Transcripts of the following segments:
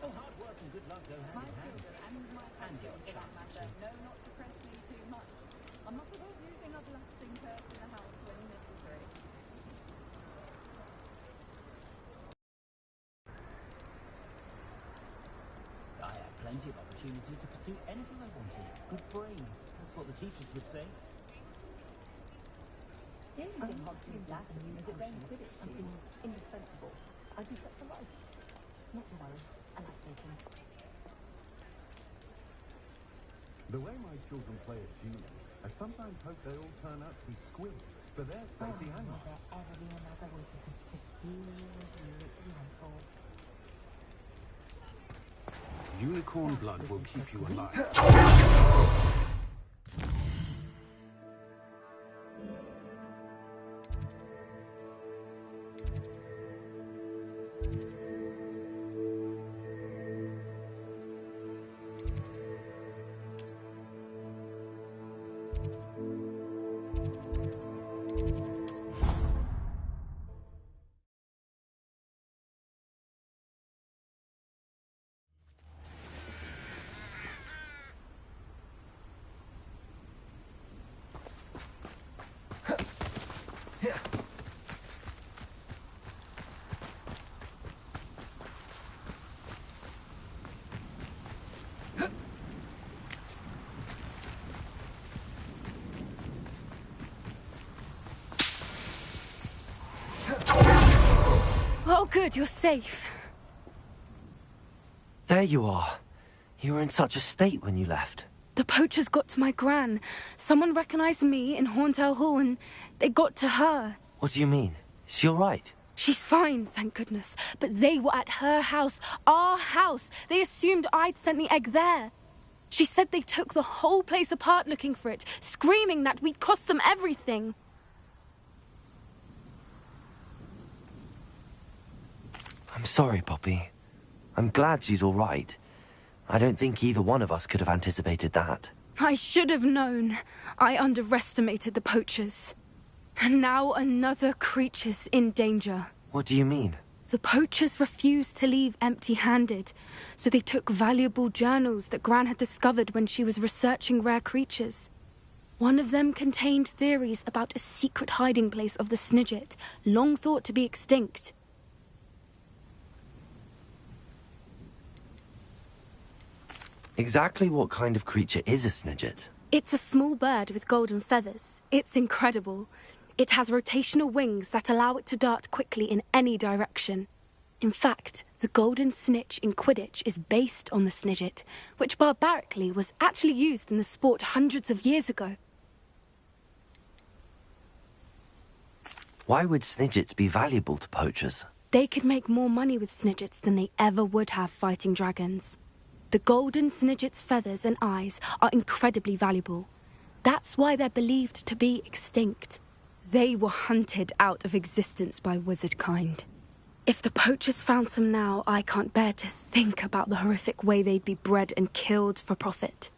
So hard work and good luck go hand in hand. And your chance. No, not to press me too much. I'm not about using a blasting curse in the house when necessary. I had plenty of opportunity to pursue anything I wanted. Good brain. That's what the teachers would say. The only thing Hogwarts Legacy is that playing Quidditch something indispensable. I'd be set for life. Not to worry. I like baking. The way my children play at Genie, I sometimes hope they all turn out to be squids for their safety and mine. Will there ever be another way to really helpful? Unicorn blood will keep you alive. Oh, good, you're safe. There you are. You were in such a state when you left. The poachers got to my gran. Someone recognized me in Horndale Hall and they got to her. What do you mean? Is she all right? She's fine, thank goodness. But they were at her house, our house. They assumed I'd sent the egg there. She said they took the whole place apart looking for it, screaming that we'd cost them everything. I'm sorry, Poppy. I'm glad she's all right. I don't think either one of us could have anticipated that. I should have known. I underestimated the poachers. And now another creature's in danger. What do you mean? The poachers refused to leave empty-handed, so they took valuable journals that Gran had discovered when she was researching rare creatures. One of them contained theories about a secret hiding place of the Snidget, long thought to be extinct. Exactly what kind of creature is a Snidget? It's a small bird with golden feathers. It's incredible. It has rotational wings that allow it to dart quickly in any direction. In fact, the golden snitch in Quidditch is based on the Snidget, which barbarically was actually used in the sport hundreds of years ago. Why would Snidgets be valuable to poachers? They could make more money with Snidgets than they ever would have fighting dragons. The golden Snidget's feathers and eyes are incredibly valuable. That's why they're believed to be extinct. They were hunted out of existence by wizard kind. If the poachers found some now, I can't bear to think about the horrific way they'd be bred and killed for profit.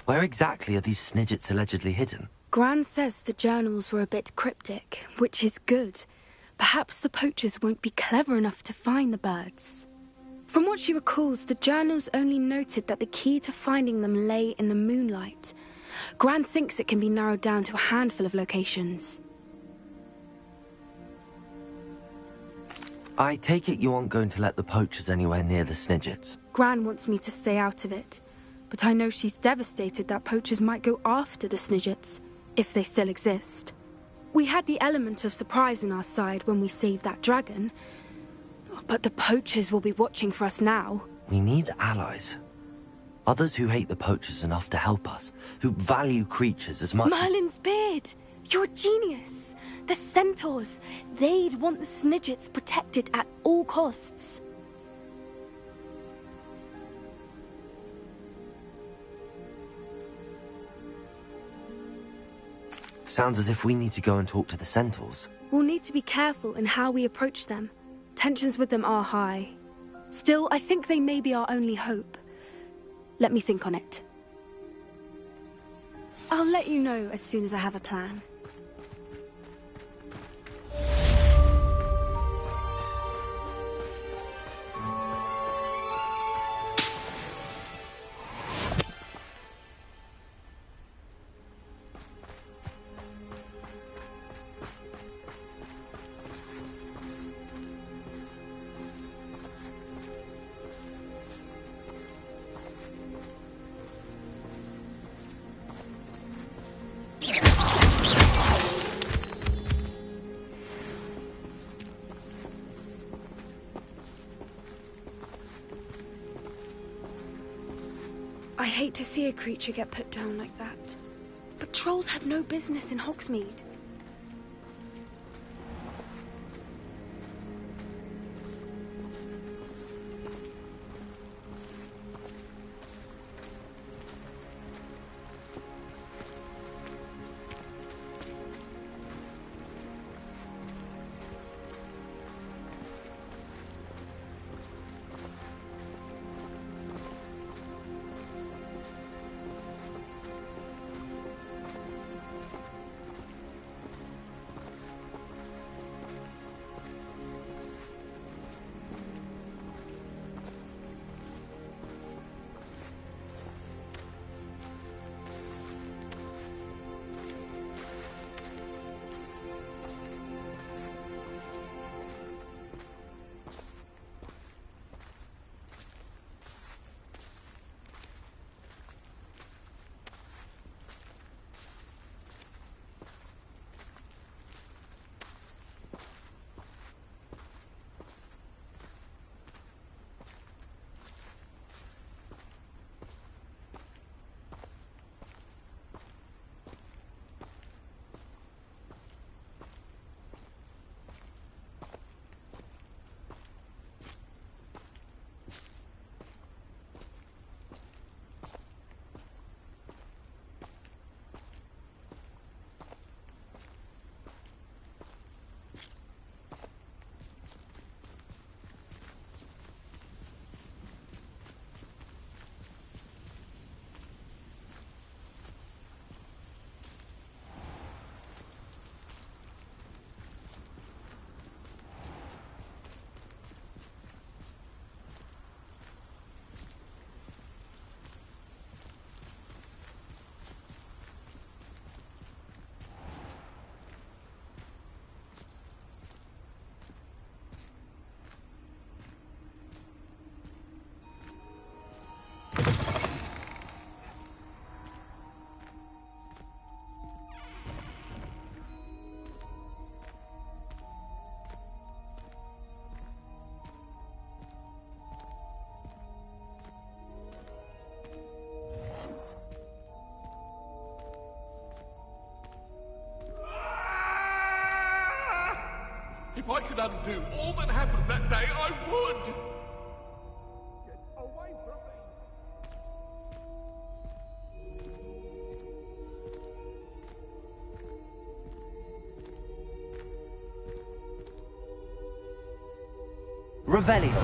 Where exactly are these Snidgets allegedly hidden? Gran says the journals were a bit cryptic, which is good. Perhaps the poachers won't be clever enough to find the birds. From what she recalls, the journals only noted that the key to finding them lay in the moonlight. Gran thinks it can be narrowed down to a handful of locations. I take it you aren't going to let the poachers anywhere near the Snidgets. Gran wants me to stay out of it, but I know she's devastated that poachers might go after the Snidgets, if they still exist. We had the element of surprise on our side when we saved that dragon, but the poachers will be watching for us now. We need allies. Others who hate the poachers enough to help us, who value creatures as much Merlin's beard! You're a genius! The centaurs! They'd want the Snidgets protected at all costs. Sounds as if we need to go and talk to the centaurs. We'll need to be careful in how we approach them. Tensions with them are high. Still, I think they may be our only hope. Let me think on it. I'll let you know as soon as I have a plan. I hate to see a creature get put down like that. But trolls have no business in Hogsmeade. If I could undo all that happened that day, I would! Get away from me! Revelio.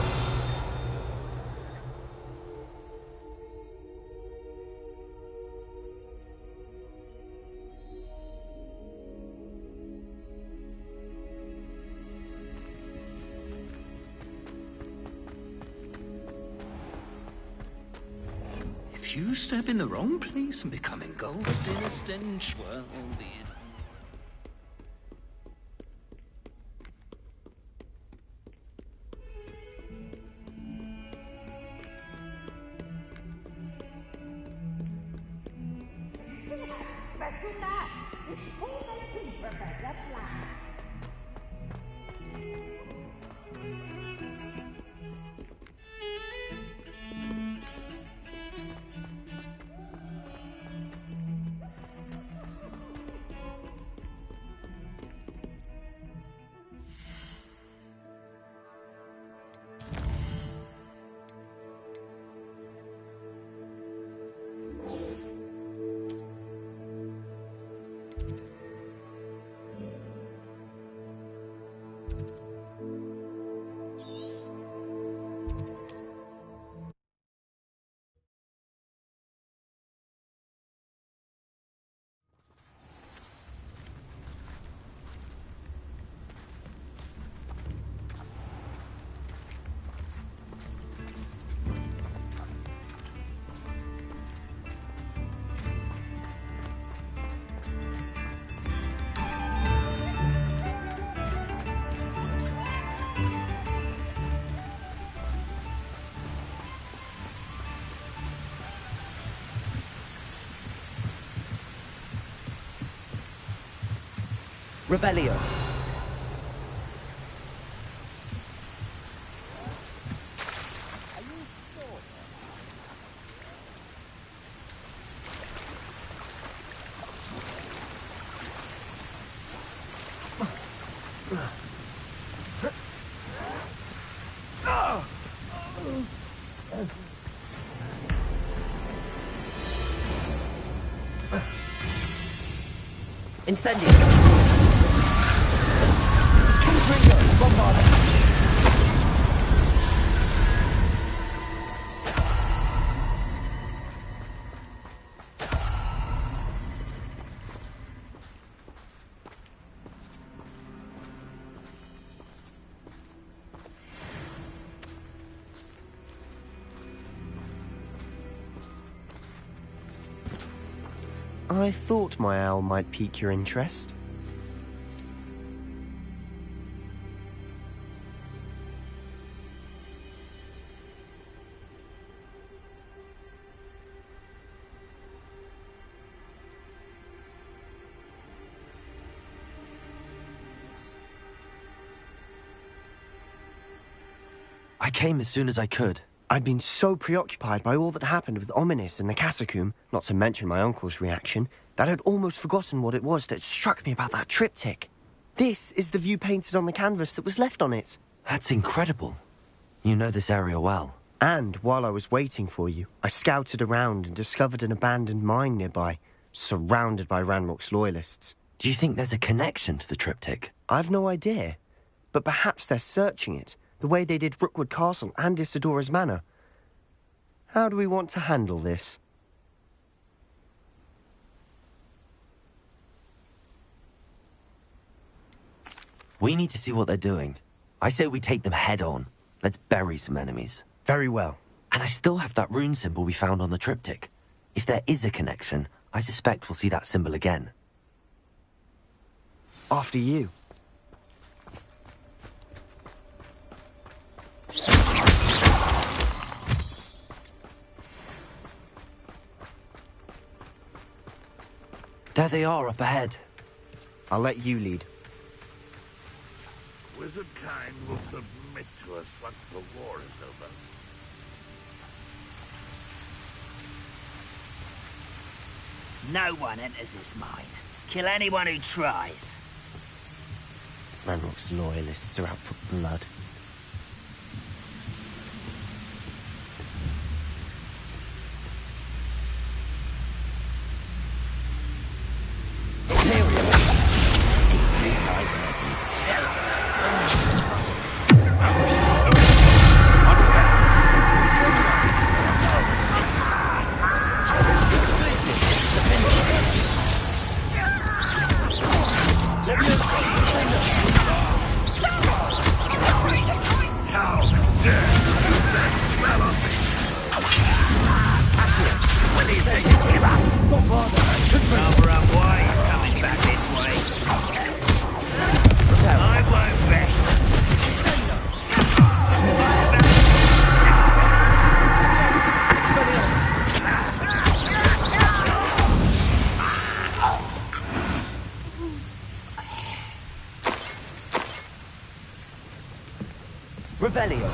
If you step in the wrong place and become engulfed in a stench, well, be it. Revelio. Incendio! Confringo! Bombarda! I thought my owl might pique your interest. I came as soon as I could. I'd been so preoccupied by all that happened with Ominis and the catacomb, not to mention my uncle's reaction, that I'd almost forgotten what it was that struck me about that triptych. This is the view painted on the canvas that was left on it. That's incredible. You know this area well. And while I was waiting for you, I scouted around and discovered an abandoned mine nearby, surrounded by Ranrock's loyalists. Do you think there's a connection to the triptych? I've no idea, but perhaps they're searching it, the way they did Rookwood Castle and Isidora's Manor. How do we want to handle this? We need to see what they're doing. I say we take them head on. Let's bury some enemies. Very well. And I still have that rune symbol we found on the triptych. If there is a connection, I suspect we'll see that symbol again. After you. There they are, up ahead. I'll let you lead. Wizardkind will submit to us once the war is over. No one enters this mine. Kill anyone who tries. Ranrock's loyalists are out for blood. Revelio.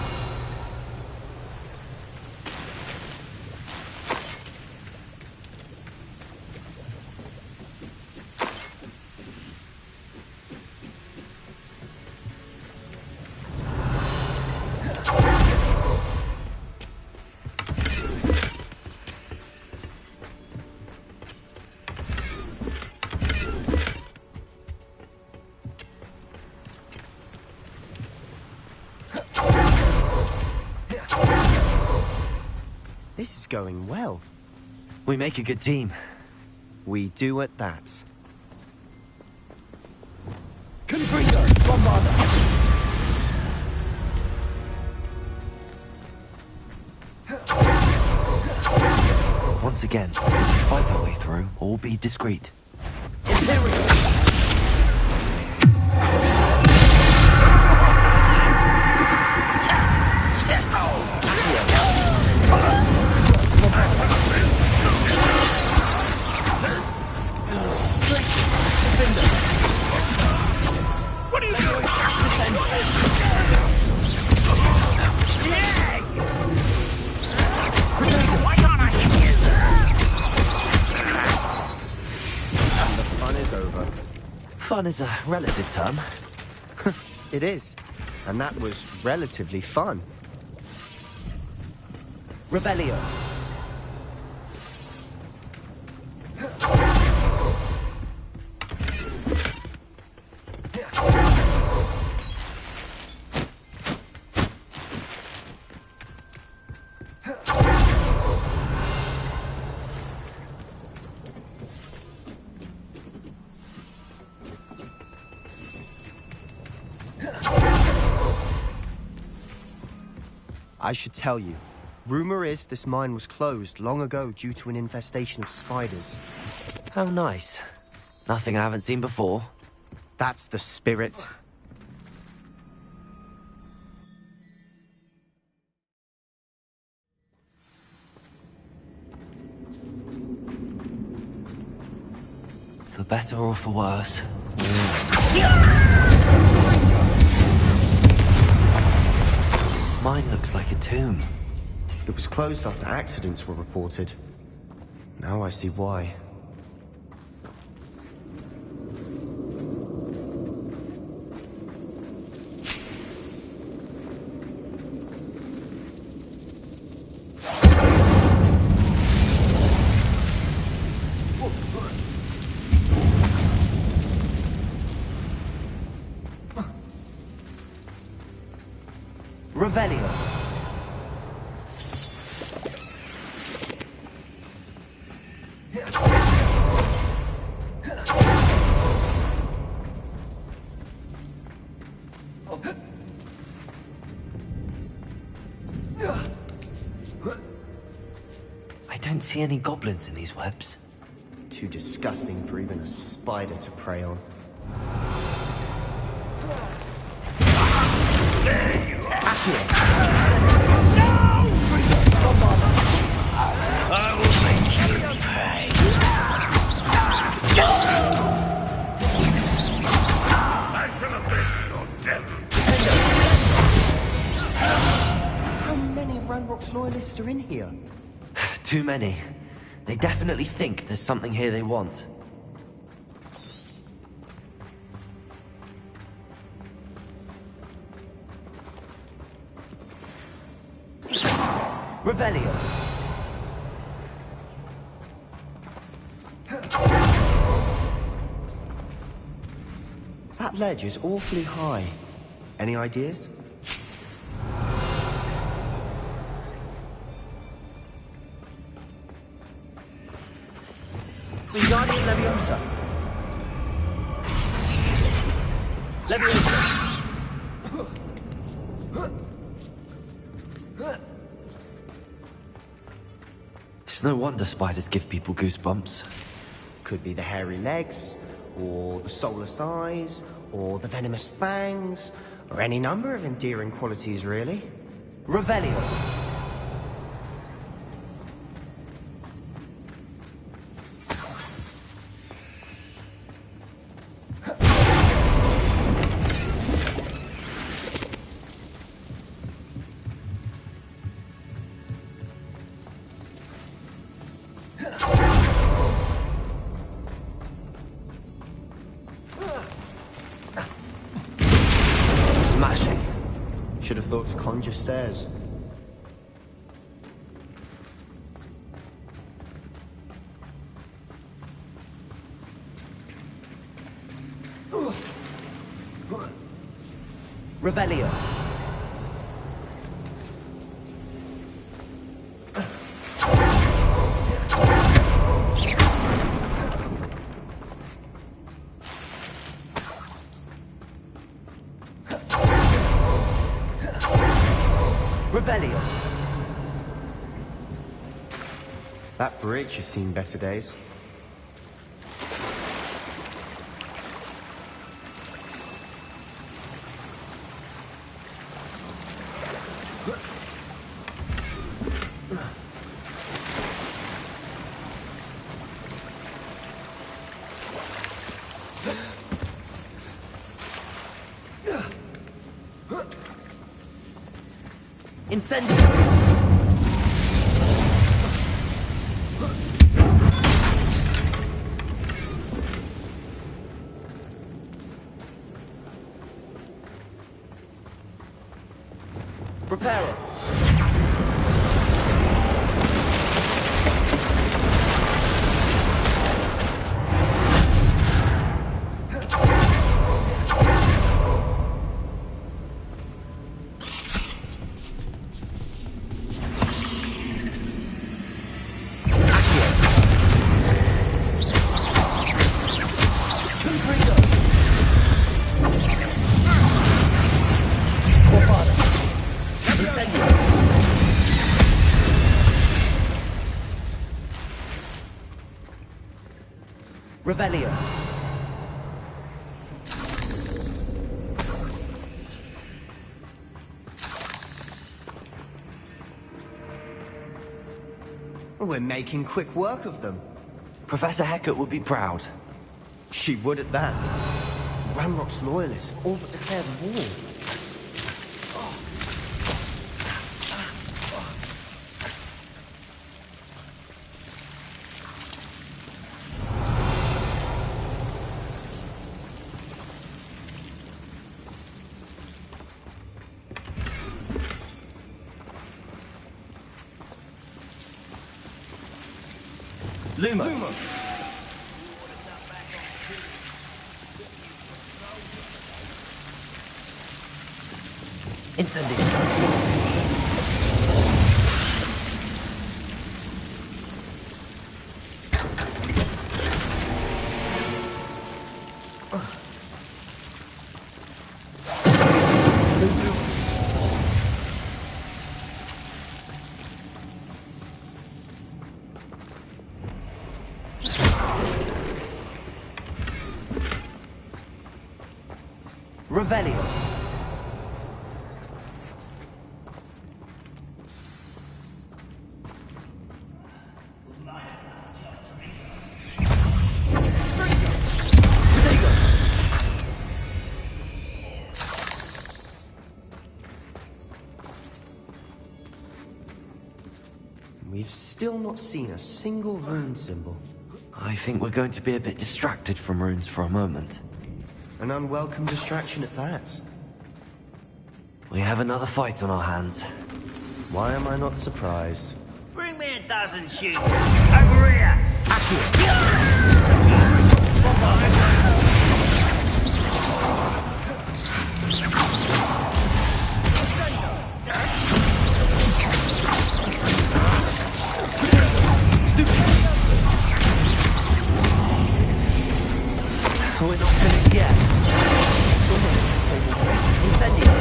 This is going well. We make a good team. We do at that. Confringo! Bombarda! Once again, we fight our way through, or be discreet. Imperial! Why can't I hit you? And the fun is over. Fun is a relative term. It is. And that was relatively fun. Revelio. I should tell you. Rumor is this mine was closed long ago due to an infestation of spiders. How nice. Nothing I haven't seen before. That's the spirit. For better or for worse. This mine looks like a tomb. It was closed after accidents were reported. Now I see why. Revelio. I don't see any goblins in these webs. Too disgusting for even a spider to prey on. I will make you pay. I shall avenge your death. How many Ranrock's loyalists are in here? Too many. They definitely think there's something here they want. Revelio. That ledge is awfully high. Any ideas? Wingardium Leviosa. Leviosa. It's no wonder spiders give people goosebumps. Could be the hairy legs, or the soulless eyes, or the venomous fangs, or any number of endearing qualities, really. Revelio. Smashing. Should have thought to conjure stairs. Revelio. Revelio. That bridge has seen better days. Incendio! Reparo! Revelio. We're making quick work of them. Professor Hecat would be proud. She would at that. Ranrock's loyalists all but declared war. Lumos. Incendio. Revelio. We've still not seen a single rune symbol. I think we're going to be a bit distracted from runes for a moment. An unwelcome distraction at that. We have another fight on our hands. Why am I not surprised? Bring me a dozen shooters. Over here. We're not finished yet. Incendio.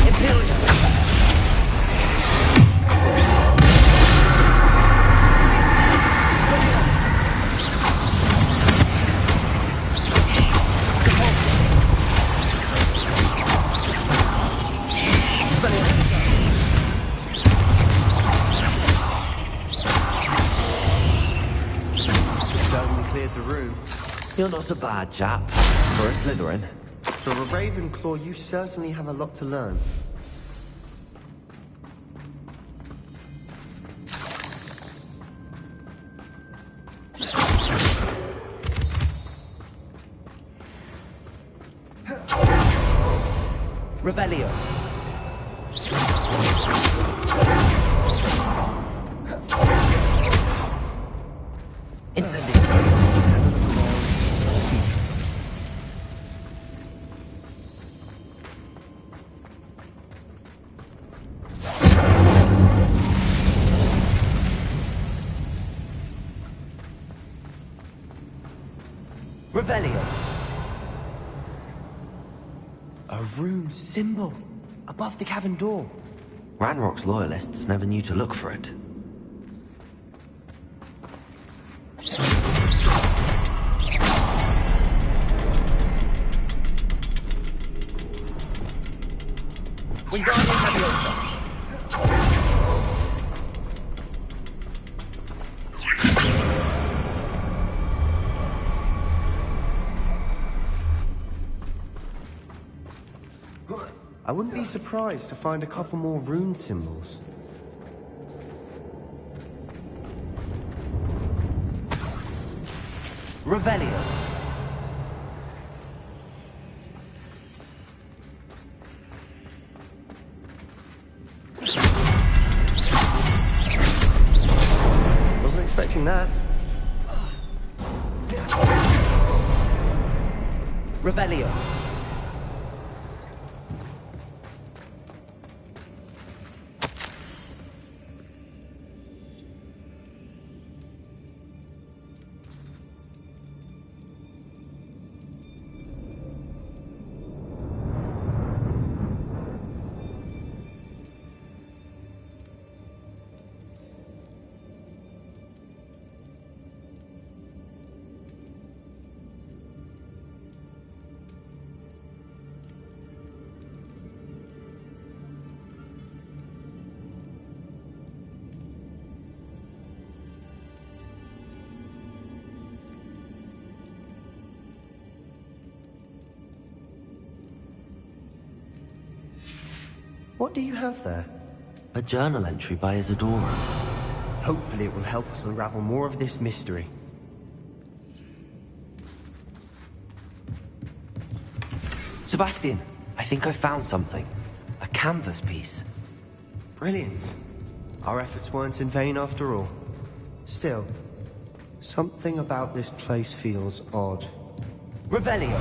Imperial. The room. You're not a bad chap for a Slytherin. For a Ravenclaw, you certainly have a lot to learn. Revelio. Incendio. Peace. Revelio. A rune symbol above the cavern door. Ranrock's loyalists never knew to look for it. Wingardium Leviosa. I wouldn't be surprised to find a couple more rune symbols. Revelio. Wasn't expecting that. Revelio. What do you have there? A journal entry by Isadora. Hopefully it will help us unravel more of this mystery. Sebastian, I think I found something. A canvas piece. Brilliant. Our efforts weren't in vain after all. Still, something about this place feels odd. Revelio.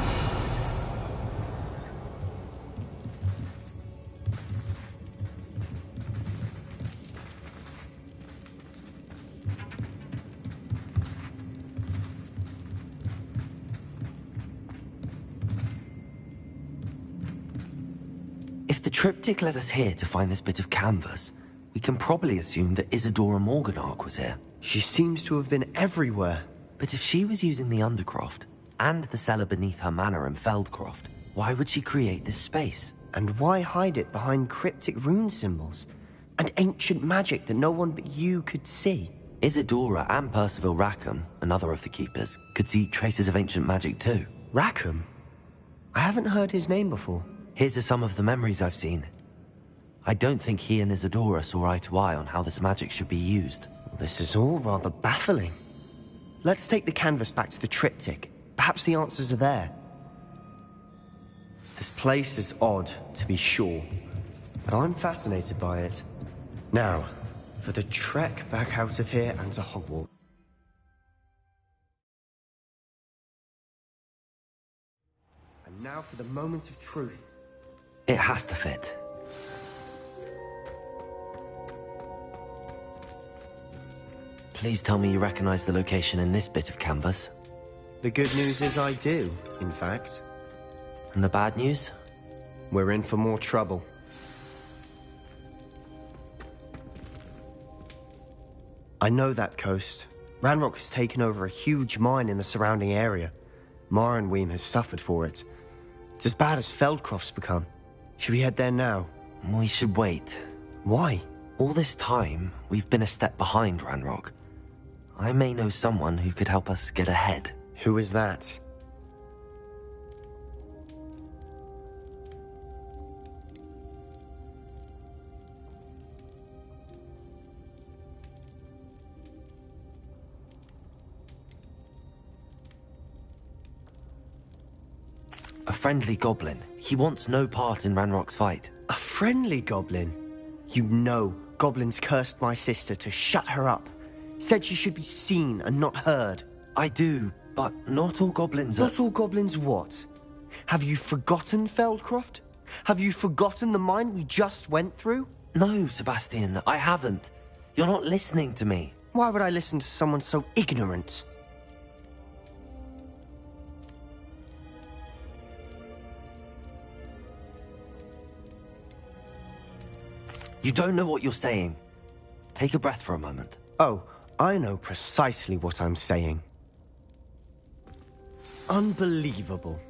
If the triptych led us here to find this bit of canvas, we can probably assume that Isadora Morganark was here. She seems to have been everywhere. But if she was using the Undercroft, and the cellar beneath her manor in Feldcroft, why would she create this space? And why hide it behind cryptic rune symbols? And ancient magic that no one but you could see? Isadora and Percival Rackham, another of the Keepers, could see traces of ancient magic too. Rackham? I haven't heard his name before. Here's some of the memories I've seen. I don't think he and Isadora saw eye to eye on how this magic should be used. This is all rather baffling. Let's take the canvas back to the triptych. Perhaps the answers are there. This place is odd, to be sure, but I'm fascinated by it. Now, for the trek back out of here and to Hogwarts. And now for the moment of truth. It has to fit. Please tell me you recognize the location in this bit of canvas. The good news is I do, in fact. And the bad news? We're in for more trouble. I know that coast. Ranrock has taken over a huge mine in the surrounding area. Mornweem has suffered for it. It's as bad as Feldcroft's become. Should we head there now? We should wait. Why? All this time, we've been a step behind Ranrock. I may know someone who could help us get ahead. Who is that? A friendly goblin. He wants no part in Ranrock's fight. A friendly goblin? You know, goblins cursed my sister to shut her up. Said she should be seen and not heard. I do, but not all goblins are... Not all goblins what? Have you forgotten Feldcroft? Have you forgotten the mine we just went through? No, Sebastian, I haven't. You're not listening to me. Why would I listen to someone so ignorant? You don't know what you're saying. Take a breath for a moment. Oh, I know precisely what I'm saying. Unbelievable.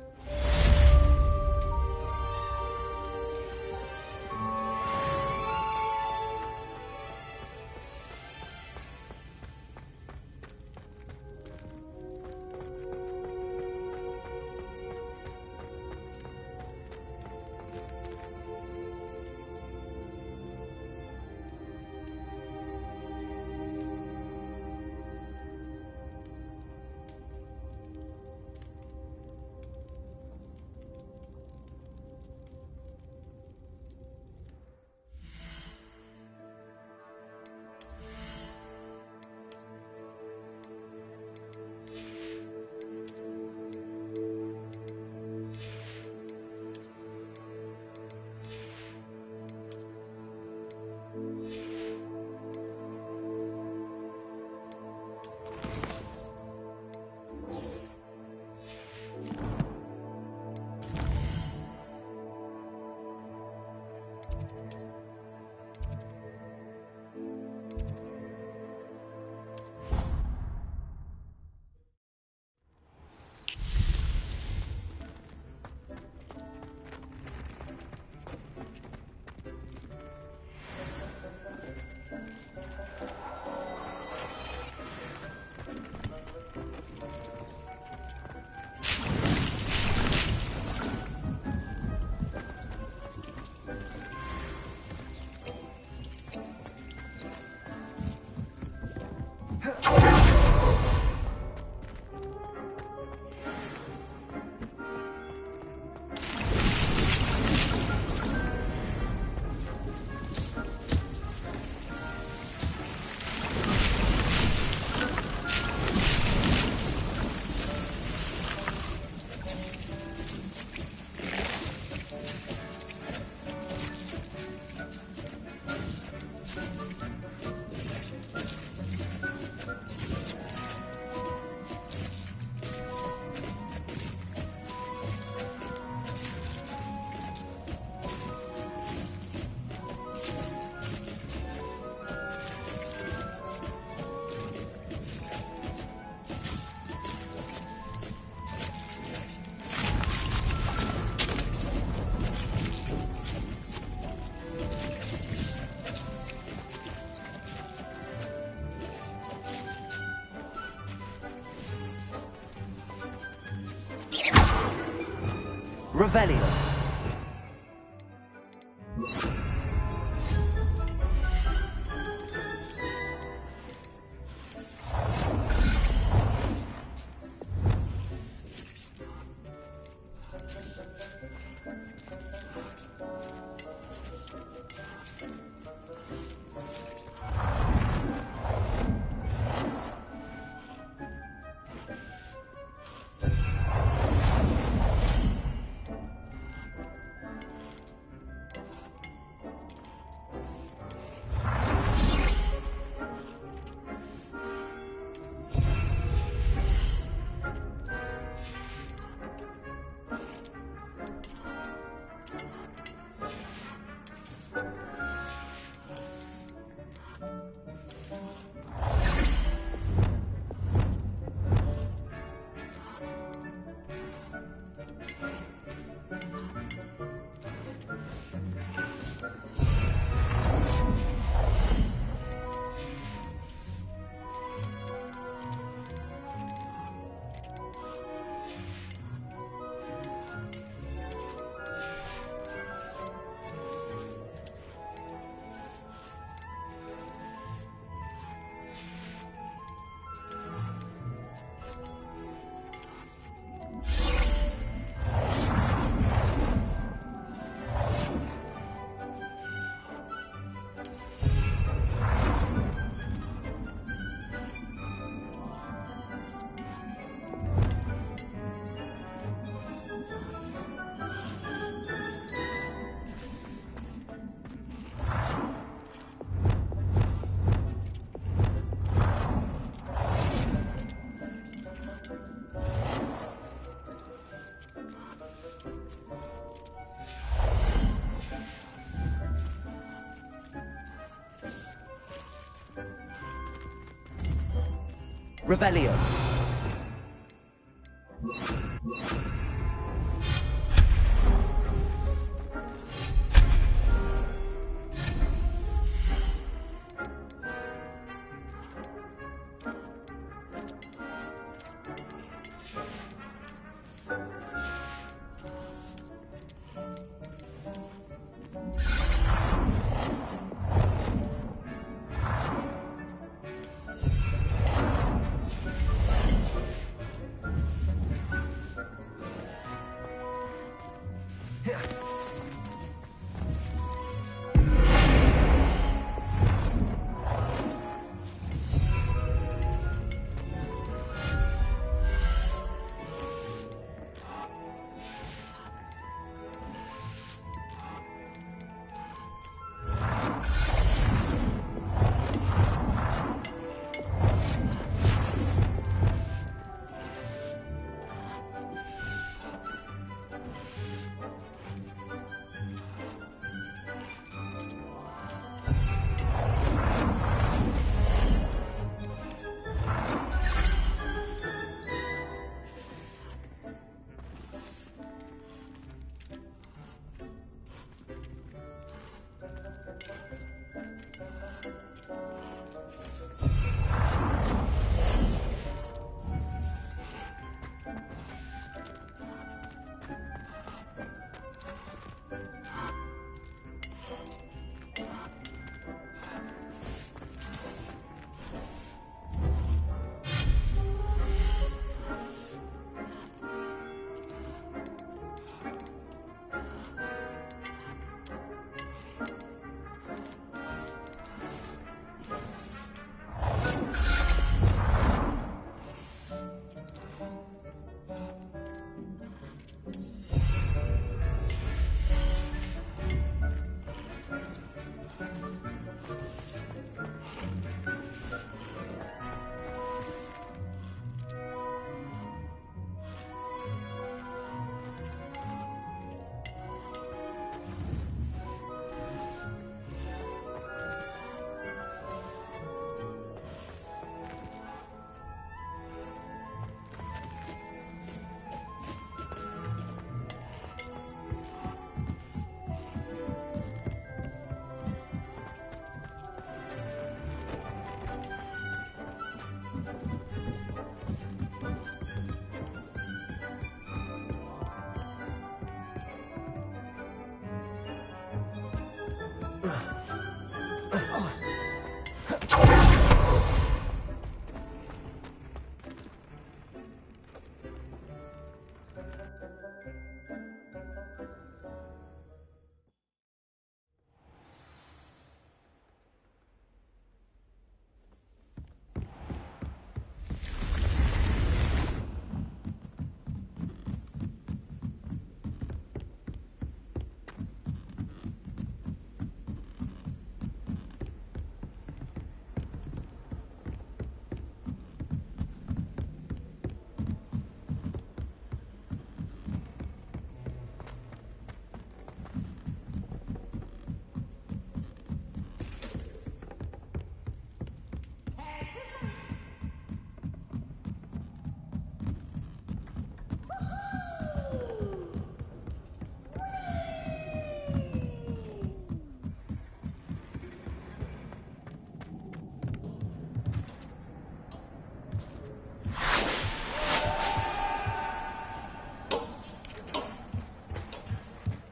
Revelio. Revelio.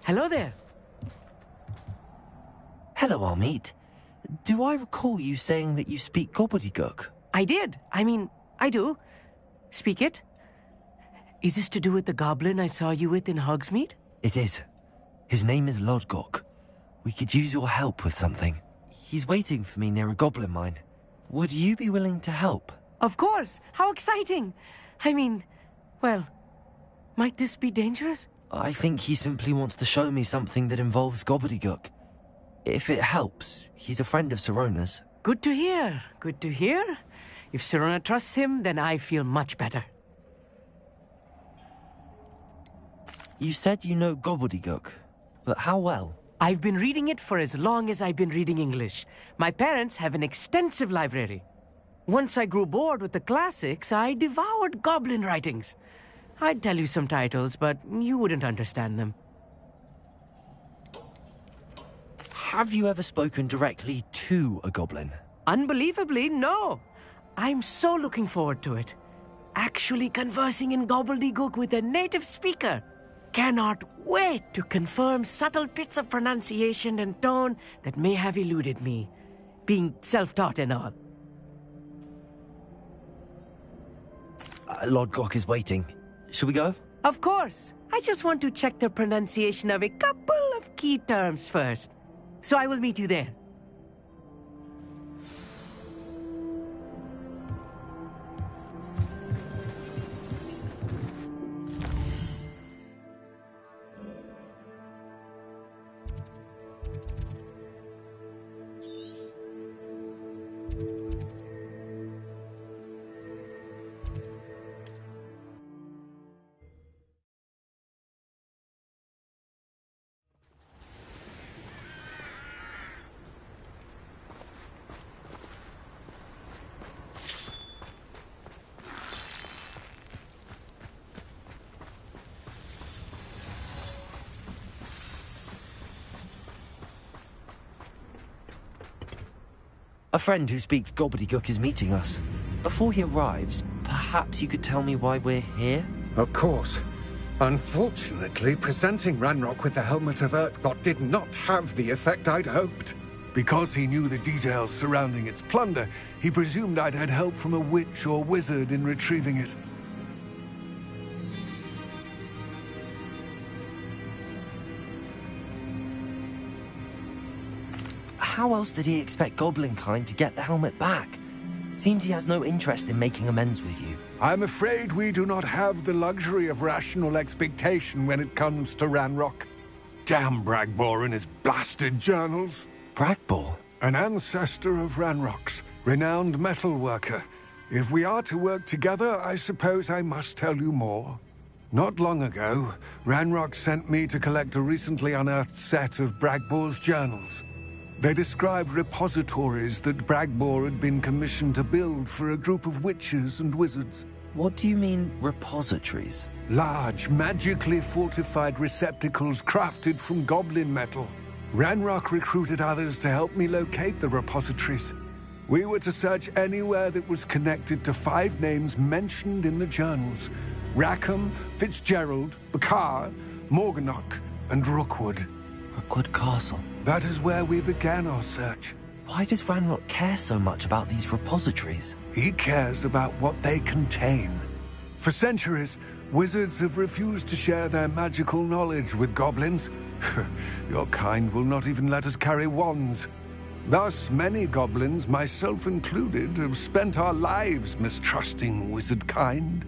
Hello there. Hello, Amit. Do I recall you saying that you speak gobbledygook? I did. I do. Speak it. Is this to do with the goblin I saw you with in Hogsmeade? It is. His name is Lodgok. We could use your help with something. He's waiting for me near a goblin mine. Would you be willing to help? Of course. How exciting. Well, might this be dangerous? I think he simply wants to show me something that involves gobbledygook. If it helps, he's a friend of Sirona's. Good to hear. Good to hear. If Sirona trusts him, then I feel much better. You said you know gobbledygook, but how well? I've been reading it for as long as I've been reading English. My parents have an extensive library. Once I grew bored with the classics, I devoured goblin writings. I'd tell you some titles, but you wouldn't understand them. Have you ever spoken directly to a goblin? Unbelievably, no. I'm so looking forward to it. Actually conversing in gobbledygook with a native speaker. Cannot wait to confirm subtle bits of pronunciation and tone that may have eluded me, being self-taught and all. Lodgok is waiting. Shall we go? Of course. I just want to check the pronunciation of a couple of key terms first. So I will meet you there. A friend who speaks gobbledygook is meeting us. Before he arrives, perhaps you could tell me why we're here? Of course. Unfortunately, presenting Ranrock with the Helmet of Urtkot did not have the effect I'd hoped. Because he knew the details surrounding its plunder, he presumed I'd had help from a witch or wizard in retrieving it. How else did he expect Goblinkind to get the helmet back? Seems he has no interest in making amends with you. I'm afraid we do not have the luxury of rational expectation when it comes to Ranrock. Damn Bragbor and his blasted journals. Bragbor? An ancestor of Ranrock's, renowned metal worker. If we are to work together, I suppose I must tell you more. Not long ago, Ranrock sent me to collect a recently unearthed set of Bragbor's journals. They described repositories that Bragbor had been commissioned to build for a group of witches and wizards. What do you mean, repositories? Large, magically fortified receptacles crafted from goblin metal. Ranrock recruited others to help me locate the repositories. We were to search anywhere that was connected to 5 names mentioned in the journals. Rackham, Fitzgerald, Bakar, Morganach, and Rookwood. Rookwood Castle. That is where we began our search. Why does Ranrock care so much about these repositories? He cares about what they contain. For centuries, wizards have refused to share their magical knowledge with goblins. Your kind will not even let us carry wands. Thus, many goblins, myself included, have spent our lives mistrusting wizard kind.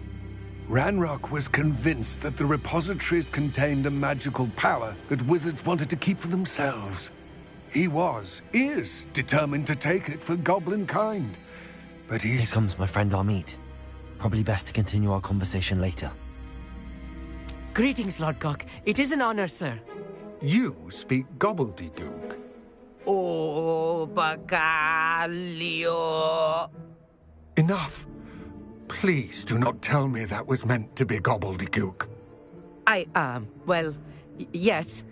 Ranrock was convinced that the repositories contained a magical power that wizards wanted to keep for themselves. He is determined to take it for goblin kind. But Here comes my friend Amit. Probably best to continue our conversation later. Greetings, Lodgok. It is an honor, sir. You speak gobbledygook. Oh, Bacalio. Enough. Please do not tell me that was meant to be gobbledygook. Yes.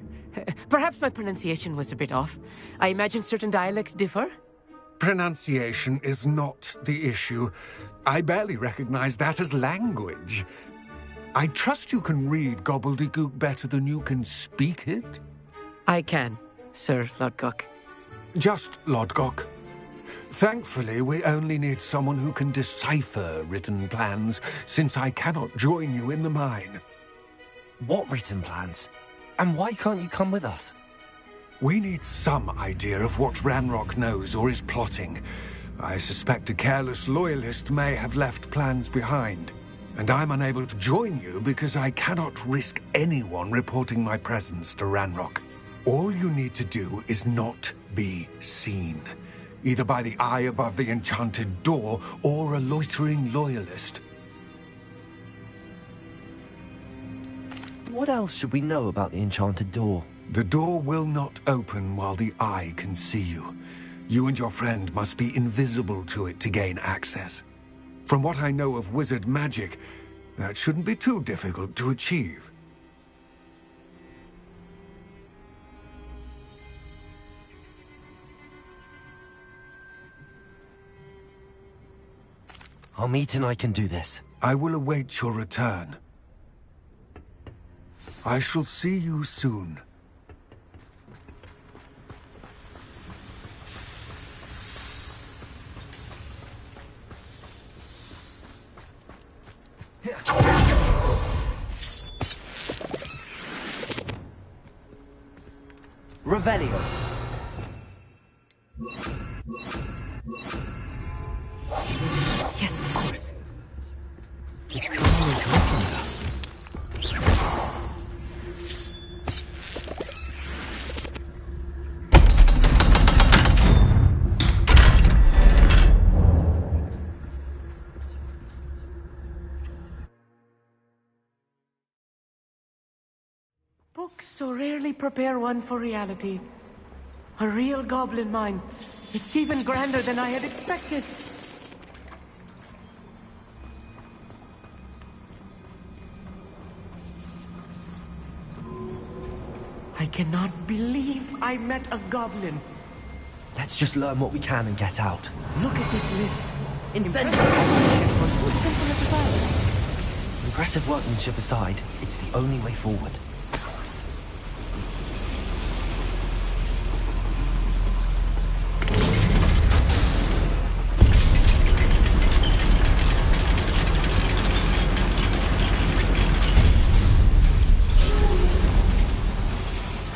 Perhaps my pronunciation was a bit off. I imagine certain dialects differ? Pronunciation is not the issue. I barely recognize that as language. I trust you can read gobbledygook better than you can speak it? I can, Sir Lodgok. Just Lodgok. Thankfully, we only need someone who can decipher written plans, since I cannot join you in the mine. What written plans? And why can't you come with us? We need some idea of what Ranrock knows or is plotting. I suspect a careless loyalist may have left plans behind. And I'm unable to join you because I cannot risk anyone reporting my presence to Ranrock. All you need to do is not be seen, either by the eye above the enchanted door or a loitering loyalist. What else should we know about the enchanted door? The door will not open while the eye can see you. You and your friend must be invisible to it to gain access. From what I know of wizard magic, that shouldn't be too difficult to achieve. Our meet and I can do this. I will await your return. I shall see you soon. Revelio. Yes, of course. Always looking at us. Books so rarely prepare one for reality. A real goblin mine. It's even grander than I had expected. I cannot believe I met a goblin. Let's just learn what we can and get out. Look at this lift. Incentive. For so simple a device. Impressive workmanship aside, it's the only way forward.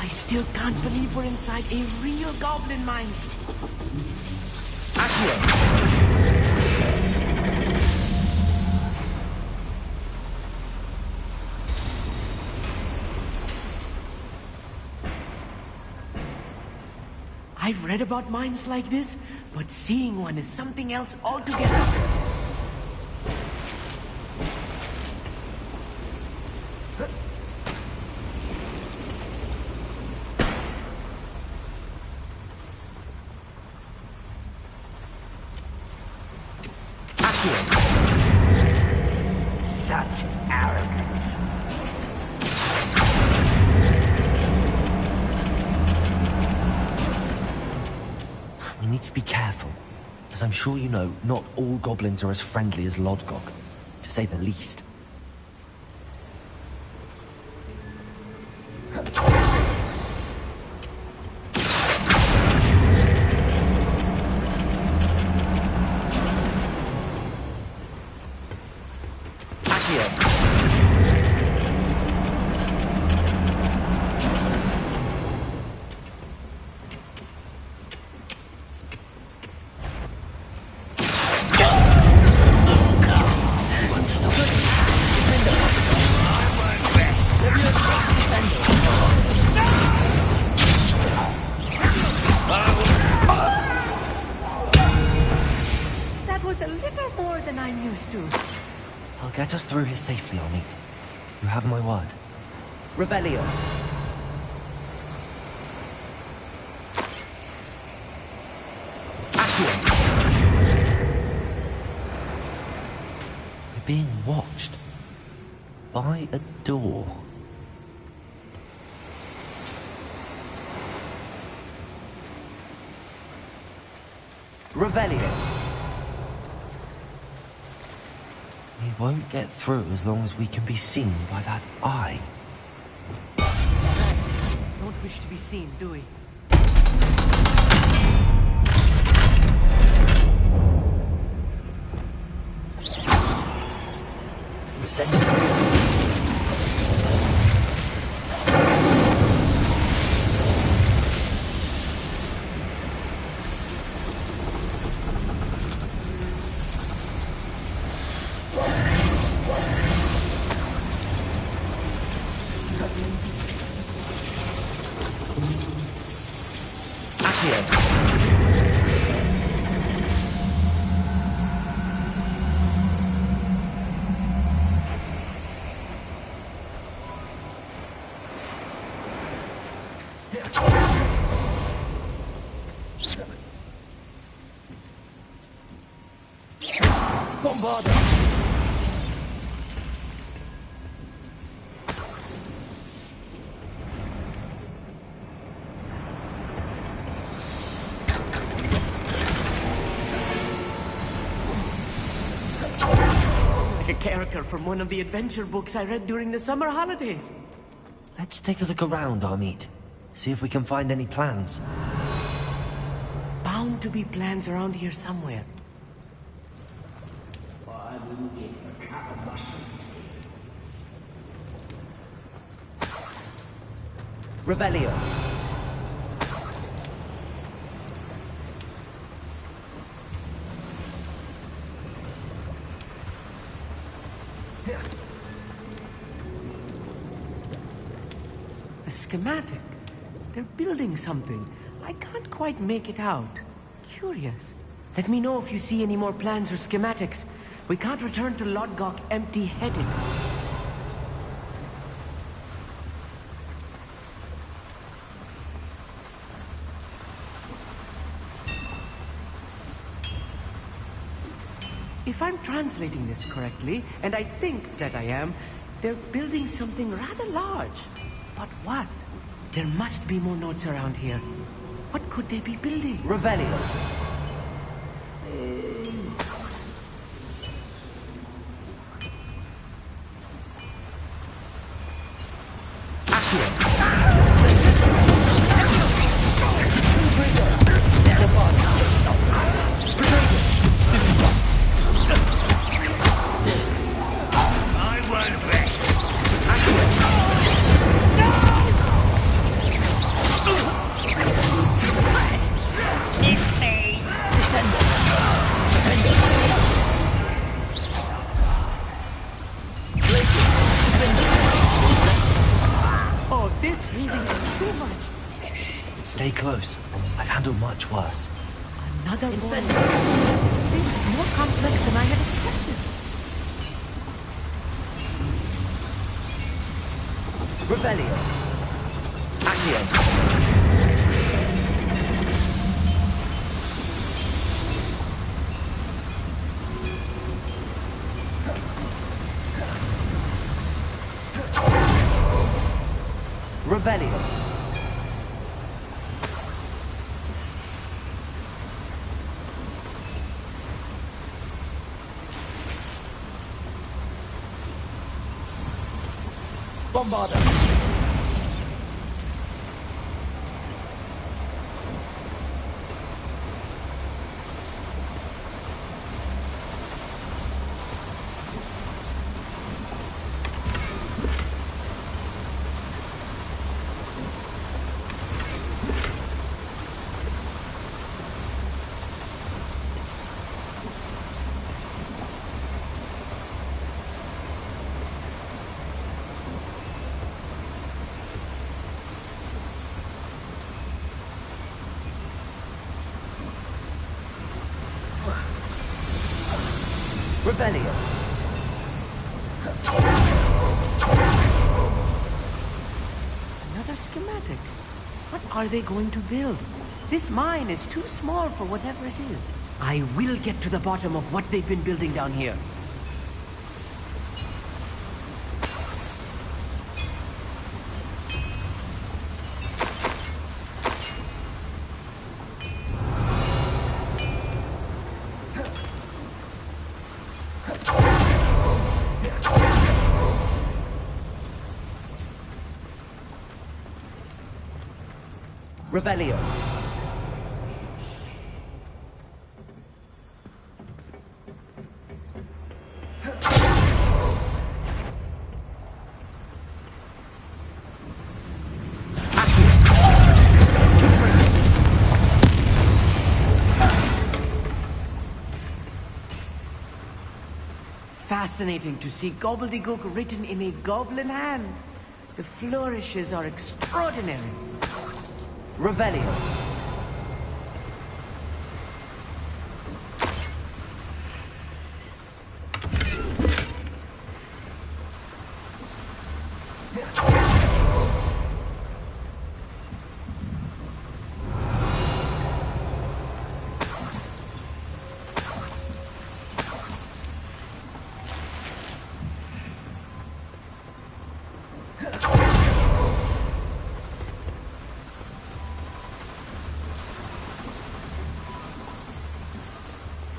I still can't believe we're inside a real goblin mine. I've read about mines like this, but seeing one is something else altogether. Such arrogance. We need to be careful. As I'm sure you know, not all goblins are as friendly as Lodgok, to say the least. That was a little more than I'm used to. I'll get us through here safely, I'll meet. You have my word. Revelio. We're being watched. By a door. Revelio. We won't get through as long as we can be seen by that eye. Don't wish to be seen, do we? Like a character from one of the adventure books I read during the summer holidays. Let's take a look around, Amit. See if we can find any plans. Bound to be plans around here somewhere. I will give the cat a mushroom tea. Revelio. A schematic. They're building something. I can't quite make it out. Curious. Let me know if you see any more plans or schematics. We can't return to Lodgok empty-headed. If I'm translating this correctly, and I think that I am, they're building something rather large. But what? There must be more notes around here. What could they be building? Revelio. Stay close. I've handled much worse. Another one. This is more complex than I had expected. Revelio. Accio. Revelio. Bombarda. Revelio. Another schematic. What are they going to build? This mine is too small for whatever it is. I will get to the bottom of what they've been building down here. Revelio. Fascinating to see gobbledygook written in a goblin hand. The flourishes are extraordinary. Revelio.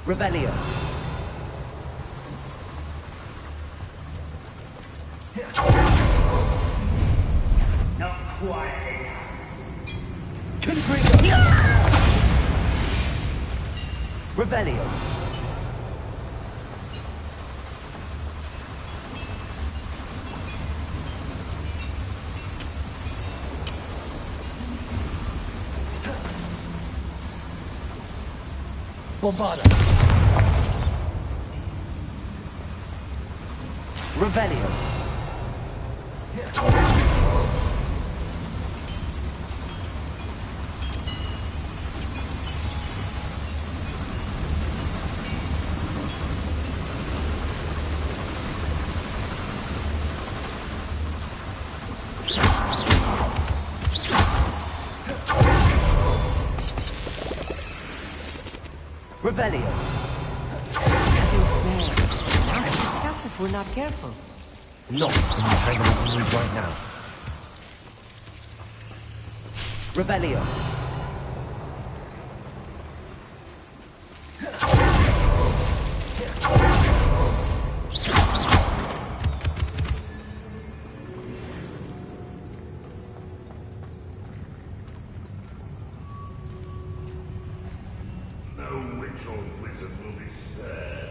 Revelio. Not quite. Revelio. Bombarda. Revelio. Revelio. Cutting snare. Nasty stuff if we're not careful. Not when you hang on the wood right now. Revelio. No witch or wizard will be spared.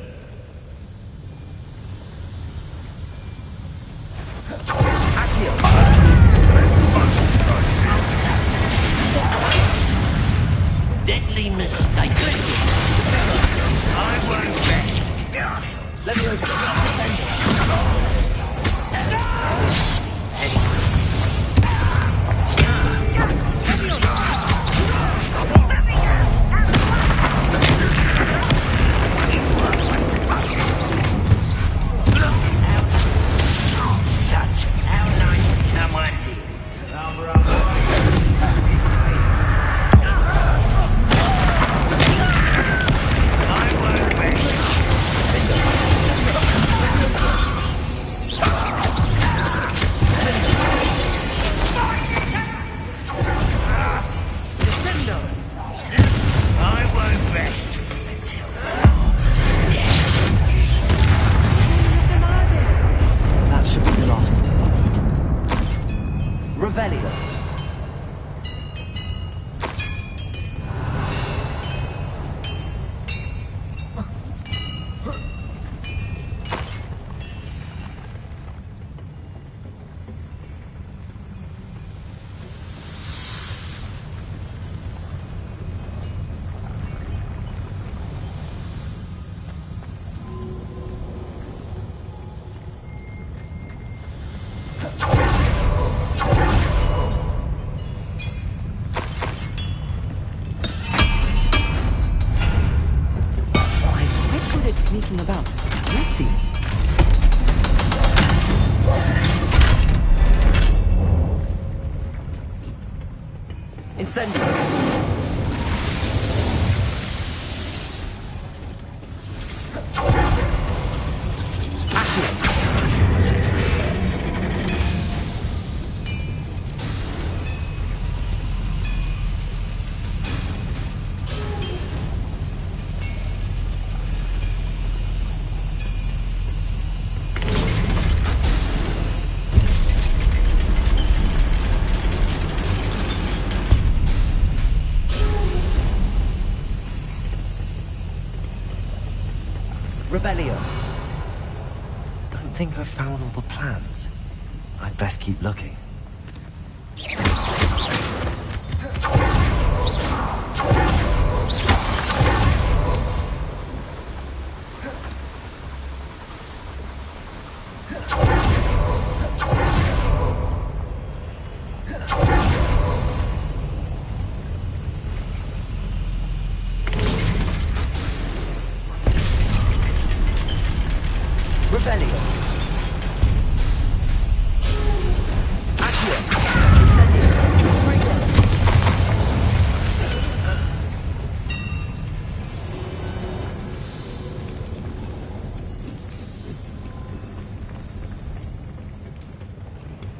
Deadly mistake. I won't bet. Let me open. Such how nice someone's here. I won't bet. I won't rest until you're dead. That should be the last of it. Revelio. Sneaking about. Let's see. Incendio. think I've found all the plans. I'd best keep looking.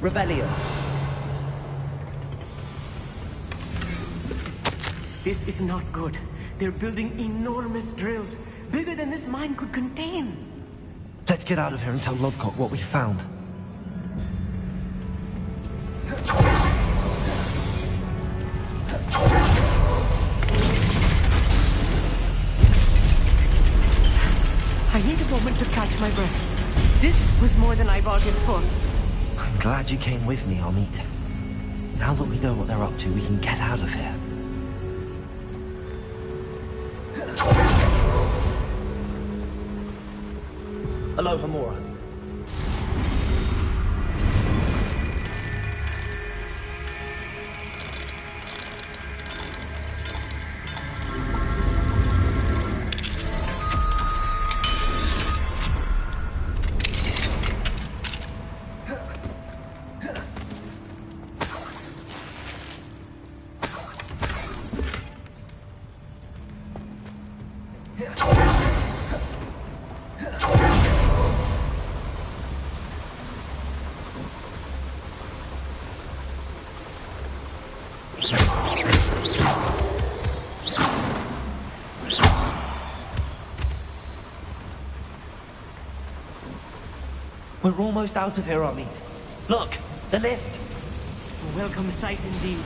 Revelio. This is not good. They're building enormous drills, bigger than this mine could contain. Let's get out of here and tell Lodcock what we found. I need a moment to catch my breath. This was more than I bargained for. I'm glad you came with me, Amit. Now that we know what they're up to, we can get out of here. Hello, Hamura. We're almost out of here, Amit. Look, the lift. A welcome sight indeed.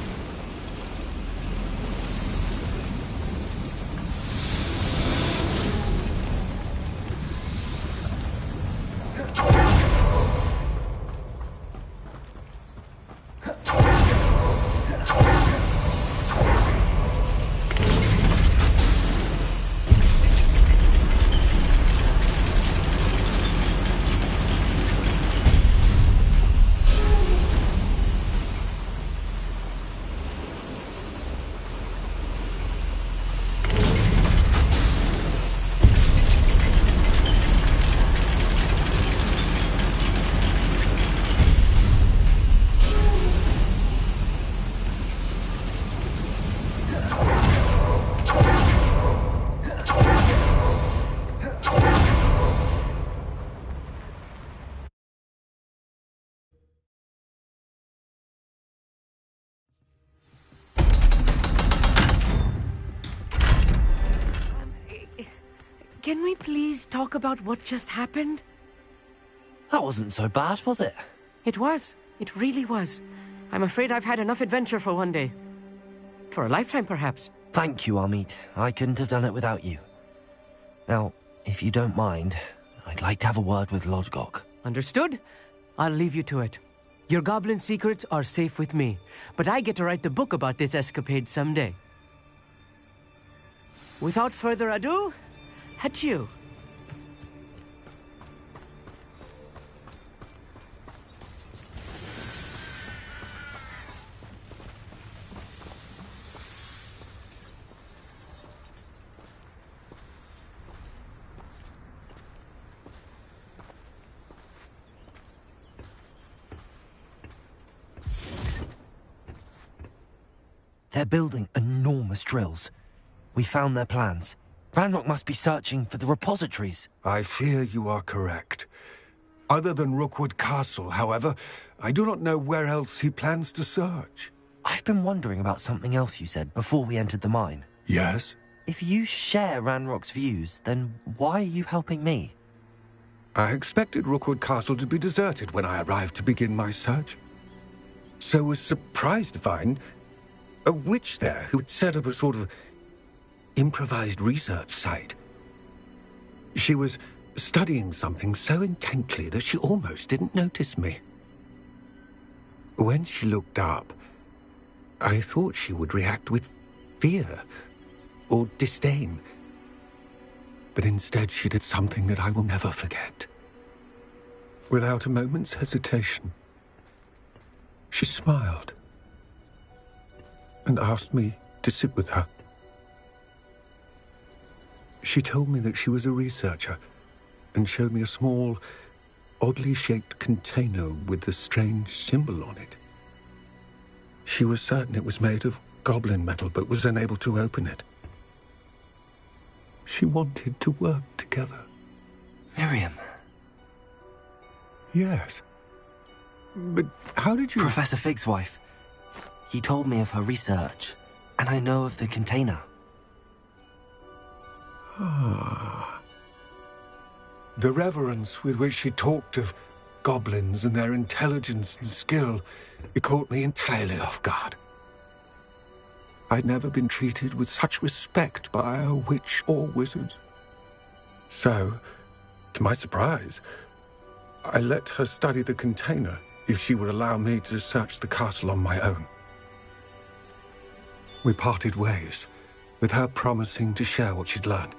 Can we please talk about what just happened? That wasn't so bad, was it? It was. It really was. I'm afraid I've had enough adventure for one day. For a lifetime, perhaps. Thank you, Amit. I couldn't have done it without you. Now, if you don't mind, I'd like to have a word with Lodgok. Understood? I'll leave you to it. Your goblin secrets are safe with me, but I get to write the book about this escapade someday. Without further ado, adieu. They're building enormous drills. We found their plans. Ranrock must be searching for the repositories. I fear you are correct. Other than Rookwood Castle, however, I do not know where else he plans to search. I've been wondering about something else you said before we entered the mine. Yes? If you share Ranrock's views, then why are you helping me? I expected Rookwood Castle to be deserted when I arrived to begin my search. So was surprised to find a witch there who had set up a sort of improvised research site. She was studying something so intently that she almost didn't notice me. When she looked up, I thought she would react with fear or disdain. But instead she did something that I will never forget. Without a moment's hesitation, she smiled and asked me to sit with her. She told me that she was a researcher and showed me a small, oddly shaped container with a strange symbol on it. She was certain it was made of goblin metal, but was unable to open it. She wanted to work together. Miriam. Yes. But how did you... Professor Fig's wife. He told me of her research, and I know of the container. Ah. The reverence with which she talked of goblins and their intelligence and skill, it caught me entirely off guard. I'd never been treated with such respect by a witch or wizard. So, to my surprise, I let her study the container if she would allow me to search the castle on my own. We parted ways, with her promising to share what she'd learned.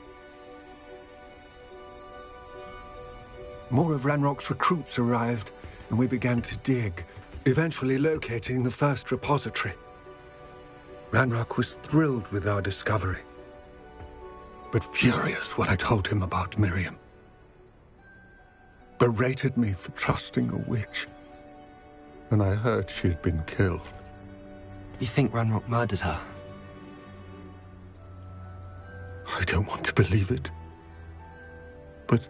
More of Ranrock's recruits arrived, and we began to dig, eventually locating the first repository. Ranrock was thrilled with our discovery, but furious when I told him about Miriam. Berated me for trusting a witch, and I heard she had been killed. You think Ranrock murdered her? I don't want to believe it, but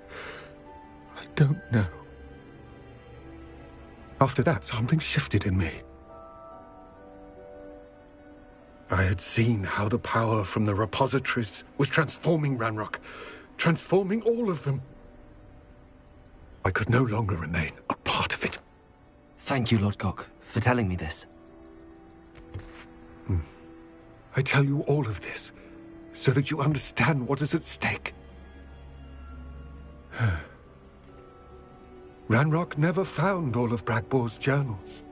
I don't know. After that, something shifted in me. I had seen how the power from the repositories was transforming Ranrock, transforming all of them. I could no longer remain a part of it. Thank you, Lord Gok, for telling me this. I tell you all of this so that you understand what is at stake. Ranrock never found all of Bragbor's journals,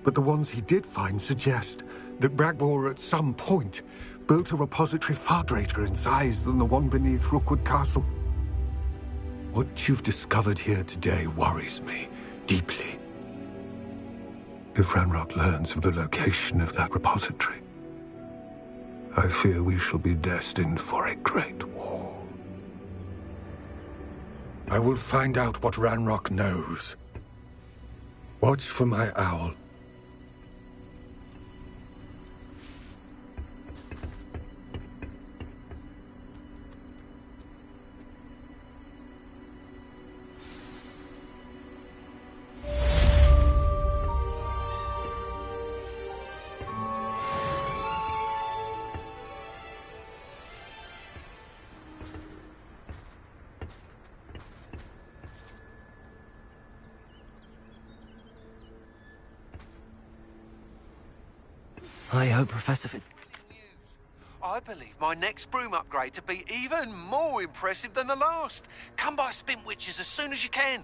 but the ones he did find suggest that Bragbor at some point built a repository far greater in size than the one beneath Rookwood Castle. What you've discovered here today worries me deeply. If Ranrock learns of the location of that repository, I fear we shall be destined for a great war. I will find out what Ranrock knows. Watch for my owl. I hope Professor Fig... I believe my next broom upgrade to be even more impressive than the last. Come by Spint Witches as soon as you can.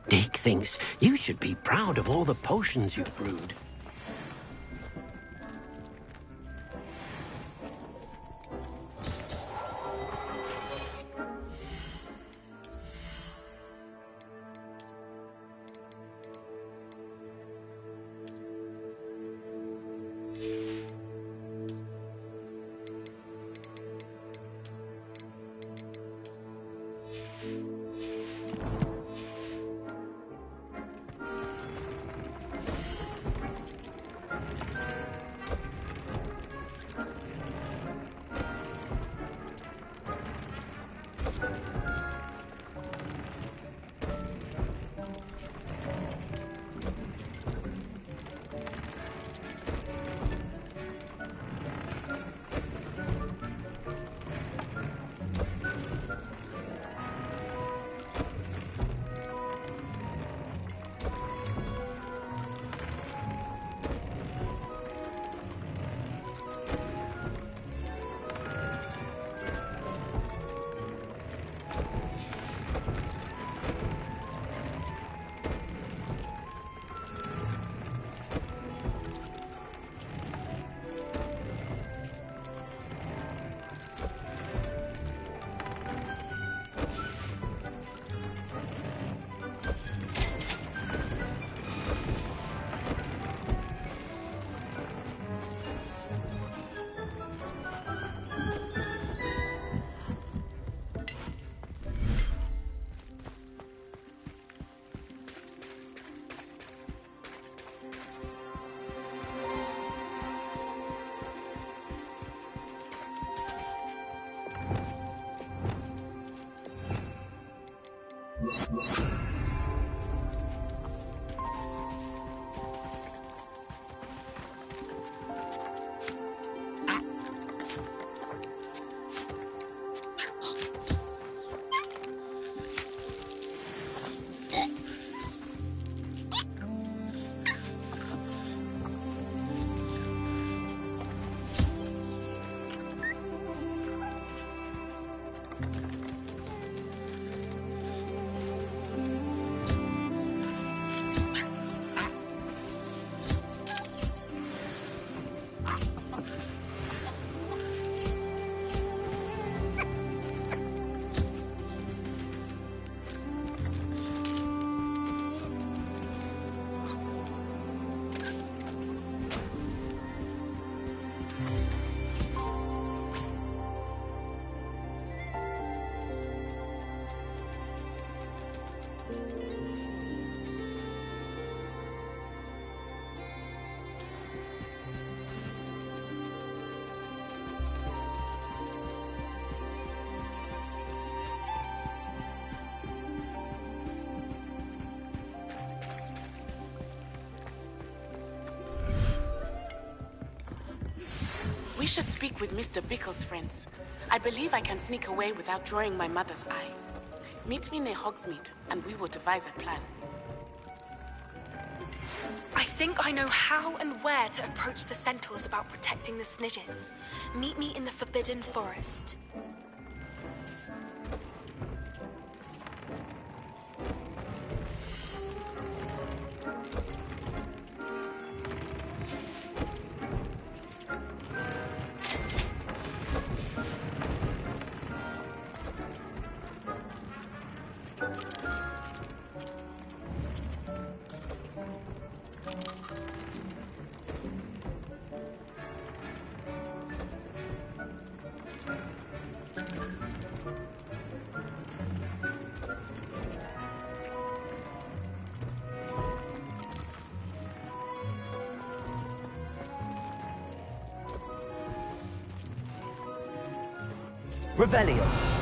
Dick thinks you should be proud of all the potions you've brewed. We should speak with Mr. Bickle's friends. I believe I can sneak away without drawing my mother's eye. Meet me near Hogsmeade, and we will devise a plan. I think I know how and where to approach the centaurs about protecting the Snidgets. Meet me in the Forbidden Forest. Revelio.